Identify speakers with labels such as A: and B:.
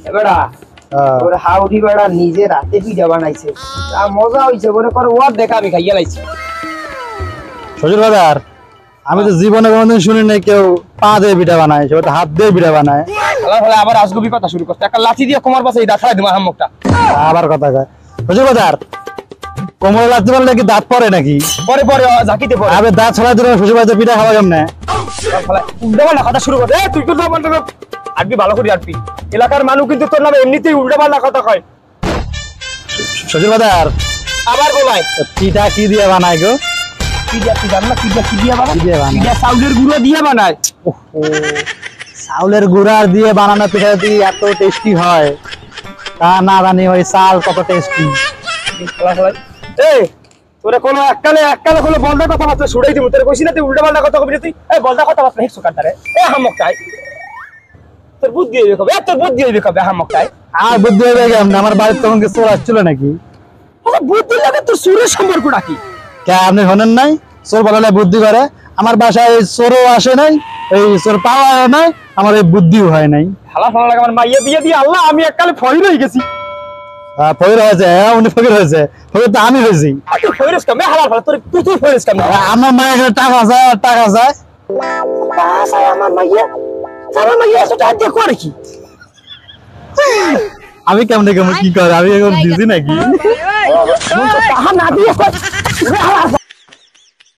A: এবারে ওর হাউডি বেড়া নিজে রাতে পিঠা বানাইছে আর মজা হইছে মনে করো ওর দেখা আমি খাইয়া লাইছি
B: শ্বশুর বাজার আমি তো জীবনে কোনোদিন শুনি নাই কেউ পা দিয়ে পিঠা বানায় সবাই তো হাত দিয়ে পিঠা বানায়
A: হলে আবার আজগুবি কথা শুরু করছে একটা লাঠি দিয়ে কোমর পাশে দেখাই দেবো হাম্মকটা
B: আবার কথা কয় শ্বশুর বাজার কোমরে লাগতে পারলে কি দাঁত পড়ে নাকি
A: পরে পরে ঝাঁকিতে পরে
B: আবে দাঁত ছড়াই দিলে শ্বশুর বাজার পিঠা খাওয়া কেমনে
A: উল্টা পাল্টা কথা শুরু করছে তুই তো আরবি ভালো করে আরবি এলাকার মানুষ কিন্তু তোর নামে এমনিতেই উল্টা পাল্টা কথা কয়
B: শ্বশুর বাজার
A: আবার বলায়
B: পিঠা কি দিয়ে বানায় গো
A: পিঠা কি জানো না পিঠা কি দিয়ে বানায়
B: দিয়ে বানায়
A: পিঠা চাউলের গুঁড়ো দিয়ে বানায়
B: চাউলের গুঁড়া দিয়ে বানানো পিঠা যদি এত টেস্টি হয় তা না জানি ওই চাল কত টেস্টি
A: এই তোরে কোনো এককালে কোনো বলদা কথা বার্তা ছুড়াই দিব তোরে কইছি না তুই উল্টা পাল্টা কথা কবি তুই এই বলদা কথা বার্তা হেকছো কাটারে এ হামকটাই তোর বুদ্ধি হইবে কবে তোর বুদ্ধি হইবে কবে হামকটাই
B: আর বুদ্ধি হয়ে কেমন আমার বাড়ির তখন কি চোর আসছিল নাকি
A: আচ্ছা বুদ্ধি লাগে তোর সুরের সম্পর্কটা কি
B: কে আপনি শোনেন নাই চোর বলালে বুদ্ধি করে আমার বাসায় চোরও আসে নাই এই চোর পাওয়া হয় নাই আমার এই বুদ্ধিও হয় নাই
A: হালা ফালা লাগে আমার মাইয়া বিয়ে দিয়ে আল্লাহ আমি এককালে ফকির হয়ে গেছি
B: ফকির হয়েছে উনি ফকির হয়েছে ফকির তো আমি হয়েছি
A: তুই ফকিরস কামে হালা ফালা তোর তুই ফকিরস কামে
B: আমার মায়ের টাকা যায়
A: আমার মাইয়া এত টাকা দিয়ে করে কি
B: আমি কেমন কি করে আমি এখন বিজি নাকি
A: না দিয়ে